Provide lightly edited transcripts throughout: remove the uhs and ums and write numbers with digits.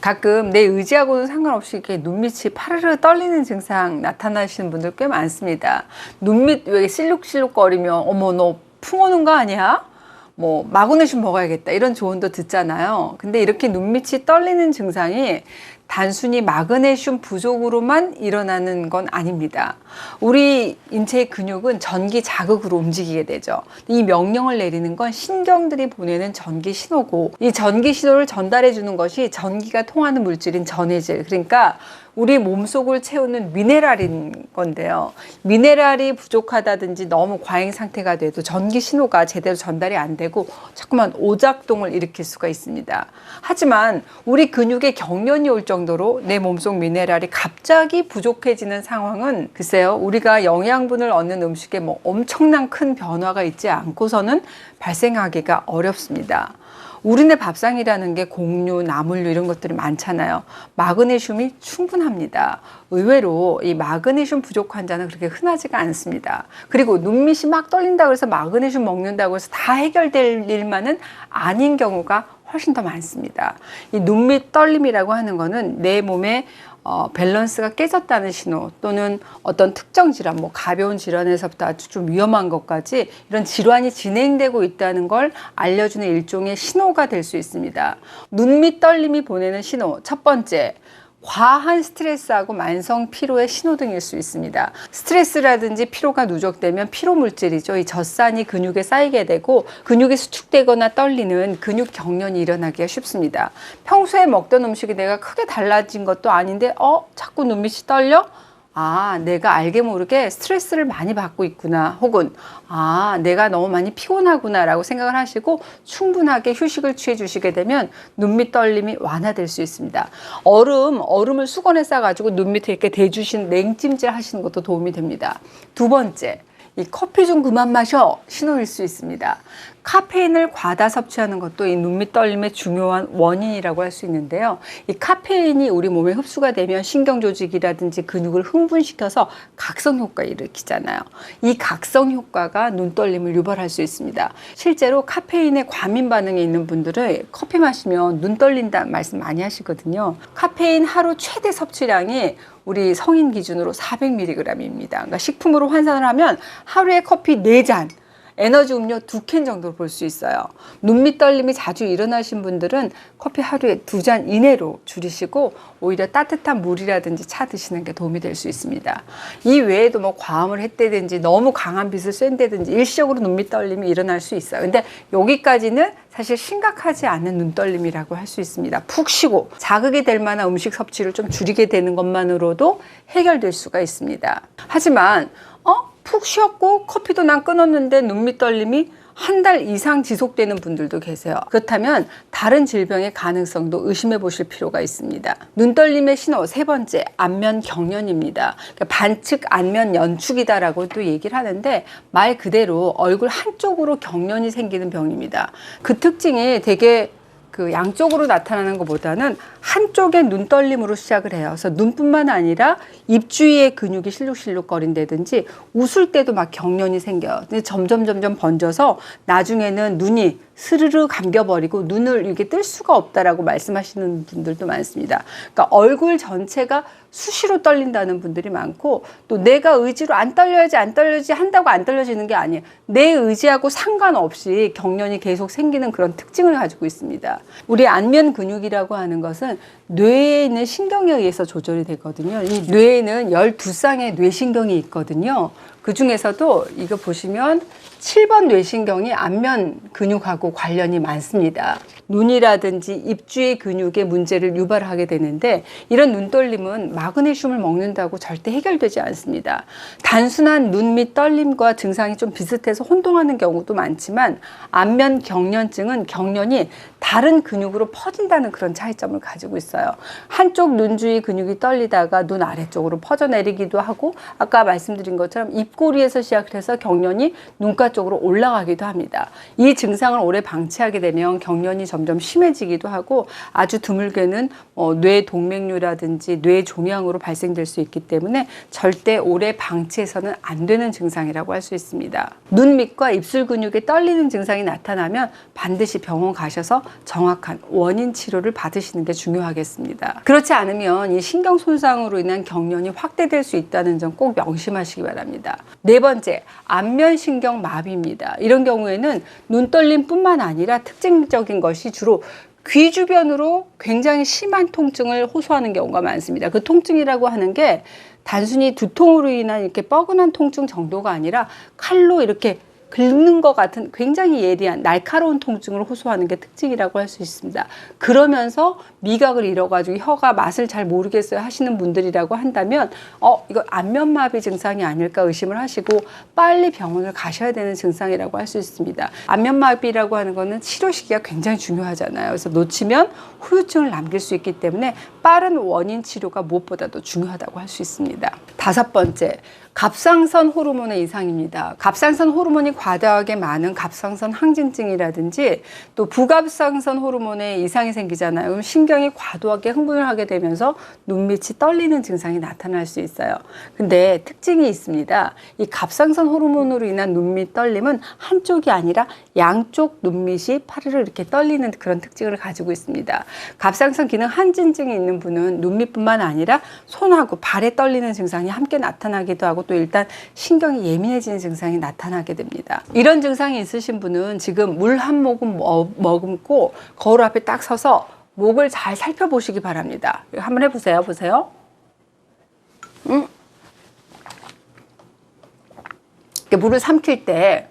가끔 내 의지하고는 상관없이 이렇게 눈밑이 파르르 떨리는 증상 나타나시는 분들 꽤 많습니다. 눈밑 왜 실룩실룩거리면 어머 너 풍 오는 거 아니야? 뭐 마그네슘 먹어야겠다 이런 조언도 듣잖아요. 근데 이렇게 눈밑이 떨리는 증상이 단순히 마그네슘 부족으로만 일어나는 건 아닙니다. 우리 인체의 근육은 전기 자극으로 움직이게 되죠. 이 명령을 내리는 건 신경들이 보내는 전기 신호고, 이 전기 신호를 전달해 주는 것이 전기가 통하는 물질인 전해질, 그러니까 우리 몸속을 채우는 미네랄인 건데요. 미네랄이 부족하다든지 너무 과잉 상태가 돼도 전기 신호가 제대로 전달이 안 되고 자꾸만 오작동을 일으킬 수가 있습니다. 하지만 우리 근육에 경련이 올 정도로 내 몸속 미네랄이 갑자기 부족해지는 상황은 글쎄요, 우리가 영양분을 얻는 음식에 뭐 엄청난 큰 변화가 있지 않고서는 발생하기가 어렵습니다. 우리네 밥상이라는 게 곡류, 나물류 이런 것들이 많잖아요. 마그네슘이 충분합니다. 의외로 이 마그네슘 부족 환자는 그렇게 흔하지가 않습니다. 그리고 눈밑이 막 떨린다고 해서 마그네슘 먹는다고 해서 다 해결될 일만은 아닌 경우가 훨씬 더 많습니다. 이 눈밑 떨림이라고 하는 거는 내 몸에 밸런스가 깨졌다는 신호, 또는 어떤 특정 질환, 뭐 가벼운 질환에서부터 아주 좀 위험한 것까지 이런 질환이 진행되고 있다는 걸 알려주는 일종의 신호가 될 수 있습니다. 눈밑 떨림이 보내는 신호, 첫 번째, 과한 스트레스하고 만성 피로의 신호등일 수 있습니다. 스트레스라든지 피로가 누적되면 피로 물질이죠. 이 젖산이 근육에 쌓이게 되고 근육이 수축되거나 떨리는 근육 경련이 일어나기가 쉽습니다. 평소에 먹던 음식이 내가 크게 달라진 것도 아닌데 자꾸 눈밑이 떨려? 내가 알게 모르게 스트레스를 많이 받고 있구나, 혹은 내가 너무 많이 피곤하구나 라고 생각을 하시고 충분하게 휴식을 취해 주시게 되면 눈밑 떨림이 완화될 수 있습니다. 얼음을 수건에 싸가지고 눈밑에 이렇게 대주신 냉찜질 하시는 것도 도움이 됩니다. 두 번째, 이 커피 좀 그만 마셔 신호일 수 있습니다. 카페인을 과다 섭취하는 것도 이 눈밑 떨림의 중요한 원인이라고 할 수 있는데요. 이 카페인이 우리 몸에 흡수가 되면 신경 조직이라든지 근육을 흥분시켜서 각성 효과를 일으키잖아요. 이 각성 효과가 눈 떨림을 유발할 수 있습니다. 실제로 카페인에 과민 반응이 있는 분들은 커피 마시면 눈 떨린다는 말씀 많이 하시거든요. 카페인 하루 최대 섭취량이 우리 성인 기준으로 400mg입니다. 그러니까 식품으로 환산을 하면 하루에 커피 4잔, 에너지 음료 2캔 정도로 볼 수 있어요. 눈밑 떨림이 자주 일어나신 분들은 커피 하루에 2잔 이내로 줄이시고 오히려 따뜻한 물이라든지 차 드시는 게 도움이 될 수 있습니다. 이 외에도 뭐 과음을 했다든지 너무 강한 빛을 쐰다든지 일시적으로 눈밑 떨림이 일어날 수 있어요. 근데 여기까지는 사실 심각하지 않은 눈떨림이라고 할 수 있습니다. 푹 쉬고 자극이 될 만한 음식 섭취를 좀 줄이게 되는 것만으로도 해결될 수가 있습니다. 하지만 푹 쉬었고 커피도 난 끊었는데 눈밑 떨림이 한 달 이상 지속되는 분들도 계세요. 그렇다면 다른 질병의 가능성도 의심해 보실 필요가 있습니다. 눈떨림의 신호 세 번째, 안면 경련입니다. 그러니까 반측 안면 연축이다라고도 얘기를 하는데 말 그대로 얼굴 한쪽으로 경련이 생기는 병입니다. 그 특징이 되게 양쪽으로 나타나는 것보다는 한쪽의 눈떨림으로 시작을 해요. 그래서 눈뿐만 아니라 입 주위의 근육이 실룩실룩거린다든지 웃을 때도 막 경련이 생겨요. 근데 점점 번져서 나중에는 눈이 스르르 감겨버리고 눈을 이렇게 뜰 수가 없다라고 말씀하시는 분들도 많습니다. 그러니까 얼굴 전체가 수시로 떨린다는 분들이 많고, 또 내가 의지로 안 떨려야지 한다고 안 떨려지는 게 아니에요. 내 의지하고 상관없이 경련이 계속 생기는 그런 특징을 가지고 있습니다. 우리 안면 근육이라고 하는 것은 뇌에 있는 신경에 의해서 조절이 되거든요. 이 뇌에는 12쌍의 뇌신경이 있거든요. 그 중에서도 이거 보시면 7번 뇌신경이 안면 근육하고 관련이 많습니다. 눈이라든지 입주의 근육에 문제를 유발하게 되는데, 이런 눈떨림은 마그네슘을 먹는다고 절대 해결되지 않습니다. 단순한 눈밑 떨림과 증상이 좀 비슷해서 혼동하는 경우도 많지만, 안면 경련증은 경련이 다른 근육으로 퍼진다는 그런 차이점을 가지고 있어요. 한쪽 눈 주위 근육이 떨리다가 눈 아래쪽으로 퍼져내리기도 하고, 아까 말씀드린 것처럼 입꼬리에서 시작해서 경련이 눈가 쪽으로 올라가기도 합니다. 이 증상을 오래 방치하게 되면 경련이 점점 심해지기도 하고, 아주 드물게는 뇌 동맥류라든지 뇌 종양으로 발생될 수 있기 때문에 절대 오래 방치해서는 안 되는 증상이라고 할 수 있습니다. 눈 밑과 입술 근육에 떨리는 증상이 나타나면 반드시 병원 가셔서 정확한 원인 치료를 받으시는 게 중요하겠습니다. 그렇지 않으면 이 신경 손상으로 인한 경련이 확대될 수 있다는 점 꼭 명심하시기 바랍니다. 네 번째, 안면신경 마비입니다. 이런 경우에는 눈떨림뿐만 아니라 특징적인 것이 주로 귀 주변으로 굉장히 심한 통증을 호소하는 경우가 많습니다. 그 통증이라고 하는 게 단순히 두통으로 인한 이렇게 뻐근한 통증 정도가 아니라 칼로 이렇게 긁는 것 같은 굉장히 예리한 날카로운 통증을 호소하는 게 특징이라고 할 수 있습니다. 그러면서 미각을 잃어가지고 혀가 맛을 잘 모르겠어요 하시는 분들이라고 한다면 이거 안면마비 증상이 아닐까 의심을 하시고 빨리 병원을 가셔야 되는 증상이라고 할 수 있습니다. 안면마비라고 하는 거는 치료 시기가 굉장히 중요하잖아요. 그래서 놓치면 후유증을 남길 수 있기 때문에 빠른 원인 치료가 무엇보다도 중요하다고 할 수 있습니다. 다섯 번째, 갑상선 호르몬의 이상입니다. 갑상선 호르몬이 과다하게 많은 갑상선 항진증이라든지 또 부갑상선 호르몬의 이상이 생기잖아요. 그럼 신경이 과도하게 흥분을 하게 되면서 눈밑이 떨리는 증상이 나타날 수 있어요. 근데 특징이 있습니다. 이 갑상선 호르몬으로 인한 눈밑 떨림은 한쪽이 아니라 양쪽 눈밑이 파르르 이렇게 떨리는 그런 특징을 가지고 있습니다. 갑상선 기능 항진증이 있는 분은 눈밑뿐만 아니라 손하고 발에 떨리는 증상이 함께 나타나기도 하고 또 일단 신경이 예민해지는 증상이 나타나게 됩니다. 이런 증상이 있으신 분은 지금 물 한 모금 머금고 거울 앞에 딱 서서 목을 잘 살펴보시기 바랍니다. 한번 해보세요. 보세요. 물을 삼킬 때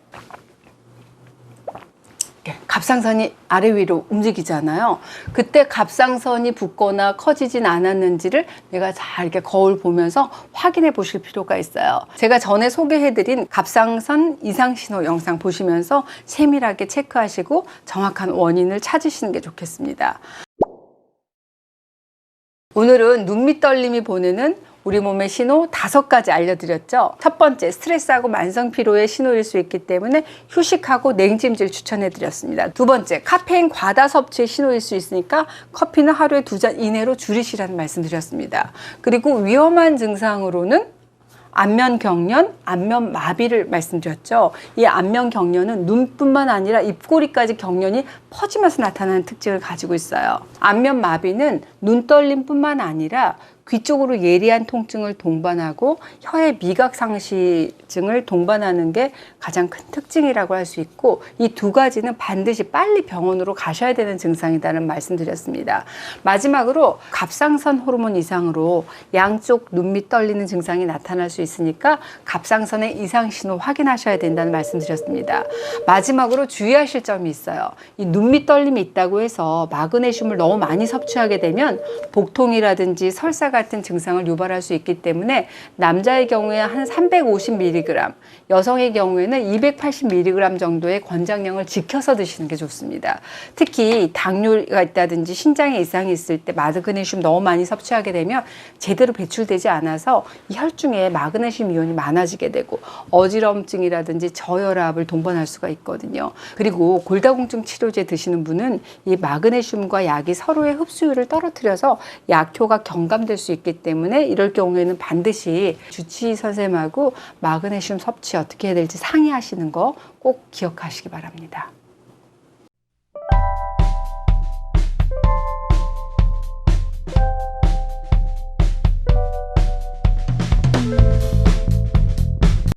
갑상선이 아래 위로 움직이잖아요. 그때 갑상선이 붓거나 커지진 않았는지를 내가 잘 이렇게 거울 보면서 확인해 보실 필요가 있어요. 제가 전에 소개해드린 갑상선 이상신호 영상 보시면서 세밀하게 체크하시고 정확한 원인을 찾으시는 게 좋겠습니다. 오늘은 눈밑 떨림이 보내는 우리 몸의 신호 5가지 알려드렸죠. 첫 번째, 스트레스하고 만성 피로의 신호일 수 있기 때문에 휴식하고 냉찜질 추천해드렸습니다. 두 번째, 카페인 과다 섭취의 신호일 수 있으니까 커피는 하루에 2잔 이내로 줄이시라는 말씀드렸습니다. 그리고 위험한 증상으로는 안면경련, 안면마비를 말씀드렸죠. 이 안면경련은 눈뿐만 아니라 입꼬리까지 경련이 퍼지면서 나타나는 특징을 가지고 있어요. 안면마비는 눈떨림뿐만 아니라 귀 쪽으로 예리한 통증을 동반하고 혀의 미각 상실증을 동반하는 게 가장 큰 특징이라고 할 수 있고 이 두 가지는 반드시 빨리 병원으로 가셔야 되는 증상이라는 말씀드렸습니다. 마지막으로 갑상선 호르몬 이상으로 양쪽 눈밑 떨리는 증상이 나타날 수 있으니까 갑상선의 이상 신호 확인하셔야 된다는 말씀드렸습니다. 마지막으로 주의하실 점이 있어요. 이 눈밑 떨림이 있다고 해서 마그네슘을 너무 많이 섭취하게 되면 복통이라든지 설사 같은 증상을 유발할 수 있기 때문에 남자의 경우에 한 350mg, 여성의 경우에는 280mg 정도의 권장량을 지켜서 드시는 게 좋습니다. 특히 당뇨가 있다든지 신장에 이상이 있을 때 마그네슘 너무 많이 섭취하게 되면 제대로 배출되지 않아서 이 혈중에 마그네슘 이온이 많아지게 되고 어지럼증이라든지 저혈압을 동반할 수가 있거든요. 그리고 골다공증 치료제 드시는 분은 이 마그네슘과 약이 서로의 흡수율을 떨어뜨려서 약효가 경감될 수 있기 때문에 이럴 경우에는 반드시 주치의 선생님하고 마그네슘 섭취 어떻게 해야 될지 상의하시는 거 꼭 기억하시기 바랍니다.